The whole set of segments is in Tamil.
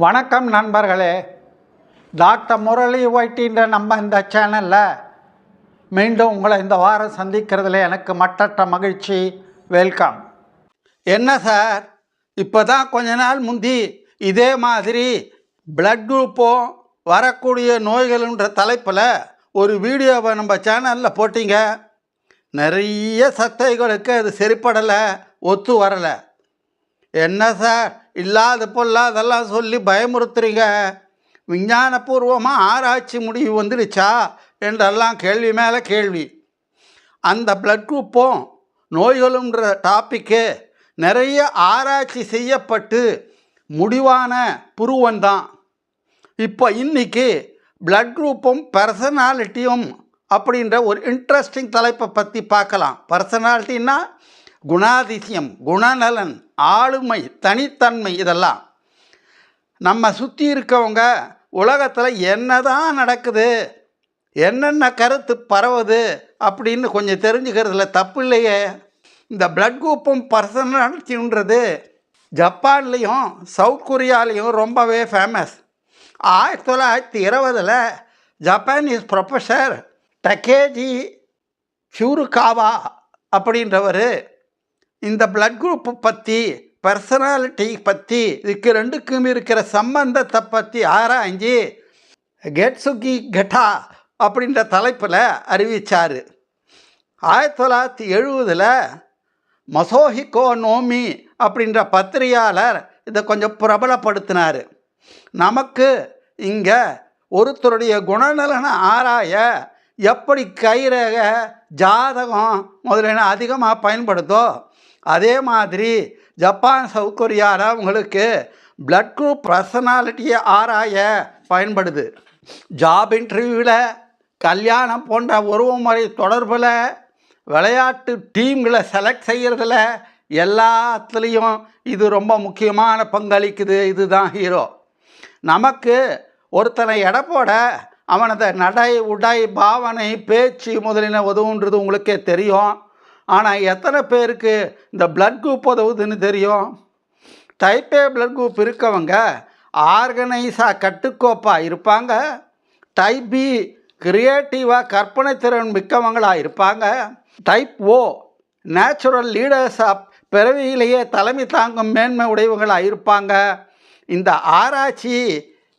வணக்கம் நண்பர்களே. டாக்டர் முரளி ஒயிட்டின்ற நம்ம இந்த சேனலில் மீண்டும் உங்களை இந்த வாரம் சந்திக்கிறதுல எனக்கு மட்டற்ற மகிழ்ச்சி. வெல்கம். என்ன சார், இப்போ தான் கொஞ்ச நாள் முந்தி இதே மாதிரி பிளட் குரூப்பும் வரக்கூடிய நோய்கள்ன்ற தலைப்பில் ஒரு வீடியோவை நம்ம சேனலில் போட்டிங்க. நிறைய சத்தைகளுக்கு அது சரிப்படலை, ஒத்து வரலை. என்ன சார், இல்லாத பொல்லாதெல்லாம் சொல்லி பயமுறுத்துறீங்க, விஞ்ஞானபூர்வமாக ஆராய்ச்சி முடிவு வந்துடுச்சா என்றெல்லாம் கேள்வி மேலே கேள்வி. அந்த பிளட் குரூப்பும் நோய்களுன்ற டாப்பிக்கு நிறைய ஆராய்ச்சி செய்யப்பட்டு முடிவான புருவந்தான். இப்போ இன்றைக்கி பிளட் குரூப்பும் பர்சனாலிட்டியும் அப்படின்ற ஒரு இன்ட்ரெஸ்டிங் தலைப்பை பற்றி பார்க்கலாம். பர்சனாலிட்டின்னா குணாதிசயம், குணநலன், ஆளுமை, தனித்தன்மை. இதெல்லாம் நம்ம சுற்றி இருக்கவங்க உலகத்தில் என்ன தான் நடக்குது, என்னென்ன கருத்து பரவுது அப்படின்னு கொஞ்சம் தெரிஞ்சுக்கிறதுல தப்பு இல்லையே. இந்த பிளட் குரூப்பும் பர்சனாலிட்டின்றது ஜப்பான்லேயும் சவுத் கொரியாலேயும் ரொம்பவே ஃபேமஸ். 1920 ஜப்பானீஸ் ப்ரொஃபஸர் டக்கேஜி ஃபியூருகாவா அப்படின்றவர் இந்த பிளட் குரூப்பு பற்றி, பர்சனாலிட்டி பற்றி, இதுக்கு ரெண்டுக்கும் இருக்கிற சம்பந்தத்தை பற்றி ஆராய்ஞ்சி கெட்சுகி கெட்டா அப்படின்ற தலைப்பில் அறிவித்தார். 1970 மசோஹிகோ நோமி அப்படின்ற பத்திரிகையாளர் இதை கொஞ்சம் பிரபலப்படுத்தினார். நமக்கு இங்கே ஒருத்தருடைய குணநலனை ஆராய எப்படி கைரேக, ஜாதகம் முதலியன அதிகமாக பயன்படுத்தோ, அதே மாதிரி ஜப்பான் சவுத் கொரியாவில் அவங்களுக்கு பிளட் குரூப் பர்சனாலிட்டியை ஆராய பயன்படுது. ஜாப் இன்டர்வியூவில், கல்யாணம் போன்ற உறவுமுறை தொடர்பில், விளையாட்டு டீம்களை செலக்ட் செய்கிறதுல எல்லாத்துலேயும் இது ரொம்ப முக்கியமான பங்களிக்குது. இதுதான் ஹீரோ. நமக்கு ஒருத்தனை எடை போட அவனது நடை, உடை, பாவனை, பேச்சு முதலின உதவுன்றது உங்களுக்கே தெரியும். ஆனால் எத்தனை பேருக்கு இந்த பிளட் குரூப் உதவுதுன்னு தெரியும்? டைப் ஏ பிளட் குரூப் இருக்கவங்க ஆர்கனைஸாக, கட்டுக்கோப்பாக இருப்பாங்க. டைப் பி கிரியேட்டிவாக, கற்பனை திறன் மிக்கவங்களாக இருப்பாங்க. டைப் ஓ நேச்சுரல் லீடர்ஸாக, பிறவியிலேயே தலைமை தாங்கும் மேன்மை உடையவங்களாக இருப்பாங்க. இந்த ஆராய்ச்சி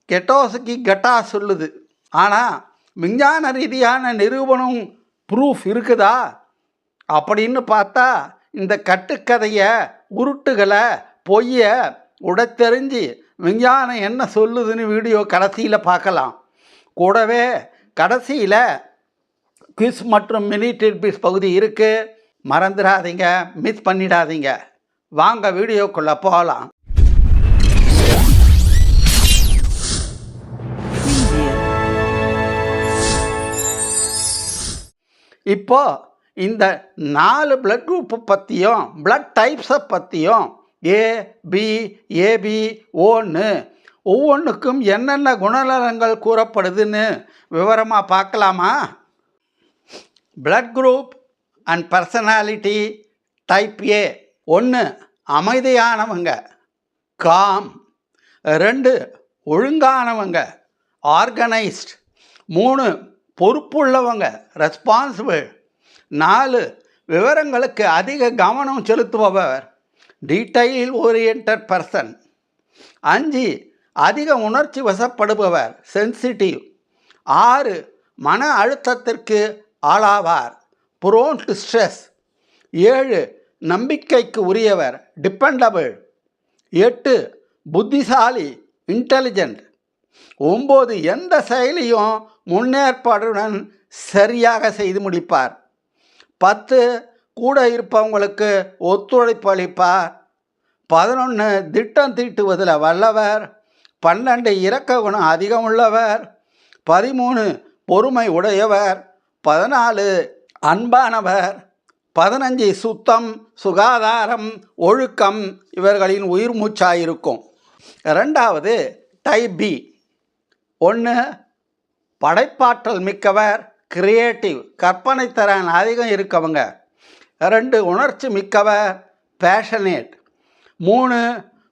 கெட்டோசுகி கெட்டா சொல்லுது. ஆனால் விஞ்ஞான ரீதியான நிரூபணம், ப்ரூஃப் இருக்குதா அப்படின்னு பார்த்தா இந்த கட்டுக்கதையை, உருட்டுகளை, பொய்யை உடைத்தெறிஞ்சு விஞ்ஞானம் என்ன சொல்லுதுன்னு வீடியோ கடைசியில் பார்க்கலாம். கூடவே கடைசியில் குவிஸ் மற்றும் மினி டிட்பிட்ஸ் பகுதி இருக்குது, மறந்துடாதீங்க, மிஸ் பண்ணிடாதீங்க. வாங்க வீடியோக்குள்ளே போகலாம். இப்போ இந்த 4 பிளட் குரூப்பை பற்றியும், பிளட் டைப்ஸை பற்றியும், ஏபி ஓன்னு ஒவ்வொன்றுக்கும் என்னென்ன குணநலங்கள் கூறப்படுதுன்னு விவரமாக பார்க்கலாமா? Blood group and personality type A. 1 அமைதியானவங்க, காம். 2 ஒழுங்கானவங்க, ஆர்கனைஸ்ட். 3 பொறுப்புள்ளவங்க, ரெஸ்பான்சிபிள். 4 விவரங்களுக்கு அதிக கவனம் செலுத்துபவர், டீடைல் ஓரியன்டட் பர்சன். 5 அதிக உணர்ச்சி வசப்படுபவர், சென்சிட்டிவ். 6 மன அழுத்தத்திற்கு ஆளாவார், ப்ரோன் டு ஸ்ட்ரெஸ். 7 நம்பிக்கைக்கு உரியவர், டிபெண்டபிள். 8 புத்திசாலி, இன்டெலிஜென்ட். 9 எந்த செயலியும் முன்னேற்பாடுடன் சரியாக செய்து முடிப்பார். 10 கூட இருப்பவங்களுக்கு ஒத்துழைப்பு அளிப்பார். 11 திட்டம் தீட்டுவதில் வல்லவர். 12 இரக்க குணம் அதிகம் உள்ளவர். 13 பொறுமை உடையவர். 14 அன்பானவர். 15 சுத்தம், சுகாதாரம், ஒழுக்கம் இவர்களின் உயிர் மூச்சாயிருக்கும். 2வது டைப் பி. 1 படைப்பாற்றல் மிக்கவர், கிரியேட்டிவ், கற்பனை திறன் அதிகம் இருக்கவங்க. 2 உணர்ச்சி மிக்கவர், பேஷனேட். 3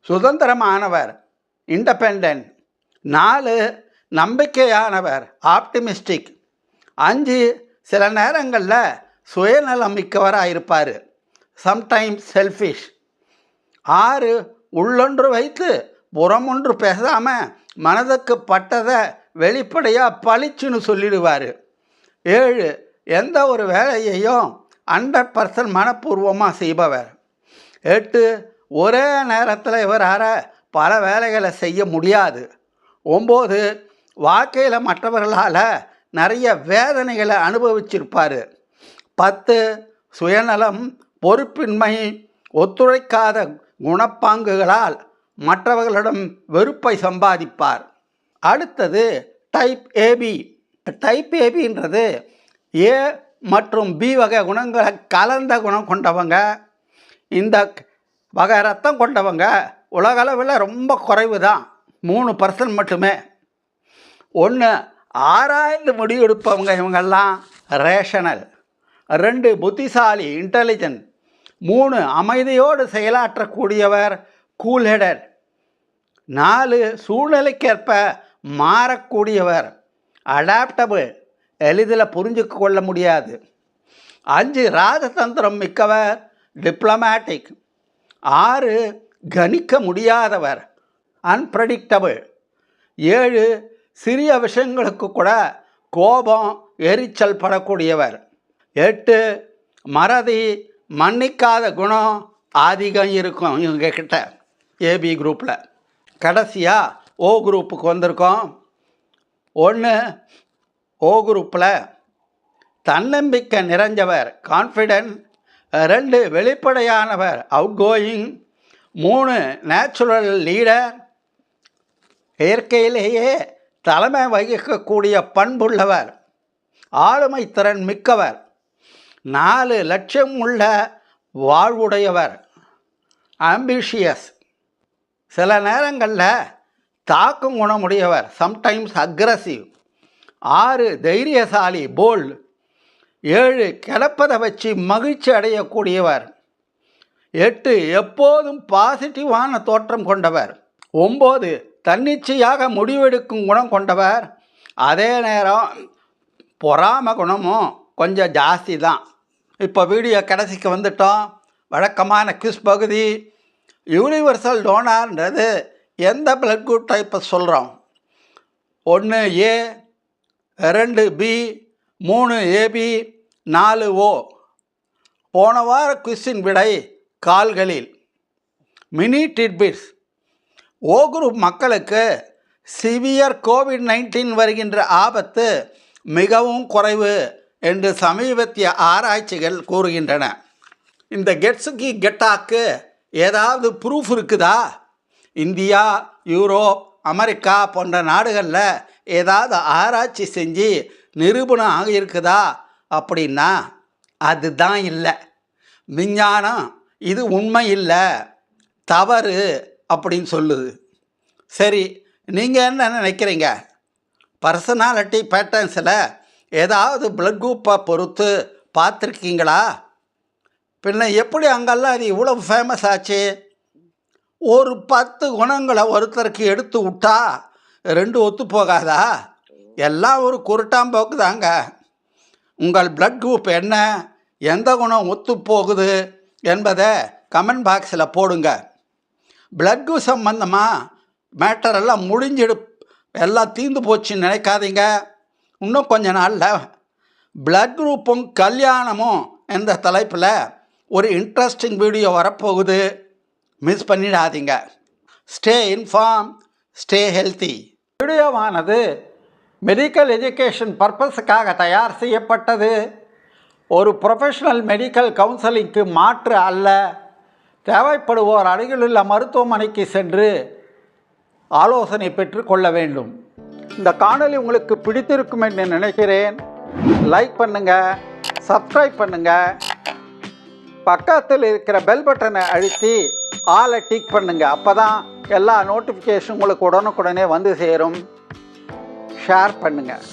சுதந்திரமானவர், இண்டபெண்டன்ட். 4 நம்பிக்கையானவர், ஆப்டிமிஸ்டிக். 5 சில நேரங்களில் சுயநலம் மிக்கவராக இருப்பார், சம்டைம்ஸ் செல்ஃபிஷ். 6 உள்ளொன்று வைத்து புறமொன்று பேசாமல் மனதுக்கு பட்டதை வெளிப்படையாக பளிச்சுன்னு சொல்லிடுவார். 7 எந்த ஒரு வேலையையும் 100% மனப்பூர்வமாக செய்பவர். 8 ஒரே நேரத்தில் இவரால் பல வேலைகளை செய்ய முடியாது. 9 வாழ்க்கையில் மற்றவர்களால் நிறைய வேதனைகளை அனுபவிச்சிருப்பார். 10 சுயநலம், பொறுப்பின்மை, ஒத்துழைக்காத குணப்பாங்குகளால் மற்றவர்களிடம் வெறுப்பை சம்பாதிப்பார். அடுத்தது டைப் ஏபி. டைப் ஏபின்றது ஏ மற்றும் பி வகை குணங்களை கலந்த குணம் கொண்டவங்க. இந்த வகை ரத்தம் கொண்டவங்க உலகளவில் ரொம்ப குறைவு தான், 3% மட்டுமே. 1 ஆராய்ந்து முடிவெடுப்பவங்க இவங்கெல்லாம் ரேஷனல். 2 புத்திசாலி, இன்டெலிஜென்ட். 3 அமைதியோடு செயலாற்றக்கூடியவர், கூல் ஹெடட். 4 சூழ்நிலைக்கேற்ப மாறக்கூடியவர், அடாப்டபிள், எளிதில் புரிஞ்சுக்க கொள்ள முடியாது. 5 ராஜதந்திரம் மிக்கவர், டிப்ளமேட்டிக். 6 கணிக்க முடியாதவர், அன்பிரடிக்டபிள். 7 சிறிய விஷயங்களுக்கு கூட கோபம், எரிச்சல் படக்கூடியவர். 8 மறதி, மன்னிக்காத குணம் அதிகம் இருக்கும் இவங்க கிட்ட, ஏபி குரூப்பில். கடைசியாக ஓ குரூப்புக்கு வந்திருக்கோம். 1 ஓ குரூப்பில் தன்னம்பிக்கை நிறைஞ்சவர், கான்ஃபிடென்ட். 2 வெளிப்படையானவர், அவுட் கோயிங். 3 நேச்சுரல் லீடர், இயற்கையிலேயே தலைமை வகிக்கக்கூடிய பண்புள்ளவர், ஆளுமை திறன் மிக்கவர். 4 லட்சியம் உள்ள வாழ்வுடையவர், ஆம்பிஷியஸ். சில நேரங்களில் தாக்கும் குணமுடையவர், சம்டைம்ஸ் அக்ரஸிவ். 6 தைரியசாலி, போல்டு. 7 கிடப்பதை வச்சு மகிழ்ச்சி அடையக்கூடியவர். 8 எப்போதும் பாசிட்டிவான தோற்றம் கொண்டவர். 9 தன்னிச்சையாக முடிவெடுக்கும் குணம் கொண்டவர். அதே நேரம் பொறாம குணமும் கொஞ்சம் ஜாஸ்தி தான். இப்போ வீடியோ கடைசிக்கு வந்துட்டோம். வழக்கமான குவிஸ் பகுதி. யூனிவர்சல் டோனார்ன்றது எந்த பிளட் குரூப் டைப்பை சொல்கிறோம்? 1 ஏ, 2 பி, 3 ஏபி, 4 ஓ. போன வார குவிஸின் விடை கால்களில். Mini tidbits. ஓ குரூப் மக்களுக்கு சிவியர் கோவிட்-19 வருகின்ற ஆபத்து மிகவும் குறைவு என்று சமீபத்திய ஆராய்ச்சிகள் கூறுகின்றன. இந்த கெட்ஸுக்கு கெட்டாக்கு ஏதாவது ப்ரூஃப் இருக்குதா? இந்தியா, யூரோப், அமெரிக்கா போன்ற நாடுகளில் ஏதாவது ஆராய்ச்சி செஞ்சு நிரூபணம் ஆகியிருக்குதா அப்படின்னா அதுதான் இல்லை. விஞ்ஞானம் இது உண்மை இல்லை, தவறு அப்படின்னு சொல்லுது. சரி, நீங்கள் என்ன நினைக்கிறீங்க? பர்சனாலிட்டி பேட்டர்ன்ஸில் ஏதாவது பிளட் குரூப்பை பொறுத்து பார்த்துருக்கீங்களா? பின்ன எப்படி அங்கெல்லாம் அது இவ்வளோ ஃபேமஸ் ஆச்சு? ஒரு 10 குணங்களை ஒருத்தருக்கு எடுத்து விட்டா 2 ஒத்து போகாதா? எல்லாம் ஒரு குருட்டாம்போக்கு தாங்க. உங்கள் பிளட் குரூப் என்ன, எந்த குணம் ஒத்து போகுது என்பதை கமெண்ட் பாக்ஸில் போடுங்க. பிளட் குரூப் சம்பந்தமாக மேட்டரெல்லாம் முடிஞ்சிடு, எல்லாம் தீர்ந்து போச்சுன்னு நினைக்காதீங்க. இன்னும் கொஞ்ச நாளில் பிளட் குரூப்பும் கல்யாணமும் என்ற தலைப்பில் ஒரு இன்ட்ரெஸ்டிங் வீடியோ வரப்போகுது, மிஸ் பண்ணிடாதீங்க. Stay inform, stay healthy. வீடியோவானது மெடிக்கல் எஜுகேஷன் பர்பஸுக்காக தயார் செய்யப்பட்டது. ஒரு ப்ரொஃபஷனல் மெடிக்கல் கவுன்சிலிங்க்கு மாற்று அல்ல. தேவைப்படுவோர் அருகிலுள்ள மருத்துவமனைக்கு சென்று ஆலோசனை பெற்றுக்கொள்ள வேண்டும். இந்த காணொளி உங்களுக்கு பிடித்திருக்கும் என்று நினைக்கிறேன். லைக் பண்ணுங்கள், சப்ஸ்கிரைப் பண்ணுங்கள், பக்கத்தில் இருக்கிற பெல் பட்டனை அழுத்தி ஆலை டிக் பண்ணுங்கள். அப்போ தான் எல்லா நோட்டிஃபிகேஷன் உங்களுக்கு உடனுக்குடனே வந்து சேரும். ஷேர் பண்ணுங்கள்.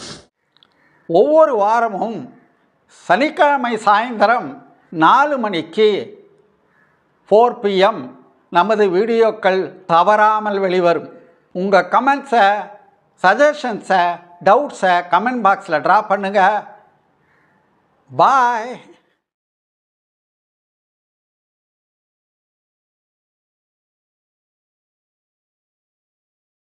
ஒவ்வொரு வாரமும் சனிக்கிழமை சாயந்தரம் 4 மணிக்கு 4 PM நமது வீடியோக்கள் தவறாமல் வெளிவரும். உங்கள் கமெண்ட்ஸை, சஜஷன்ஸை, டவுட்ஸை கமெண்ட் பாக்ஸில் ட்ராப் பண்ணுங்கள். பாய்.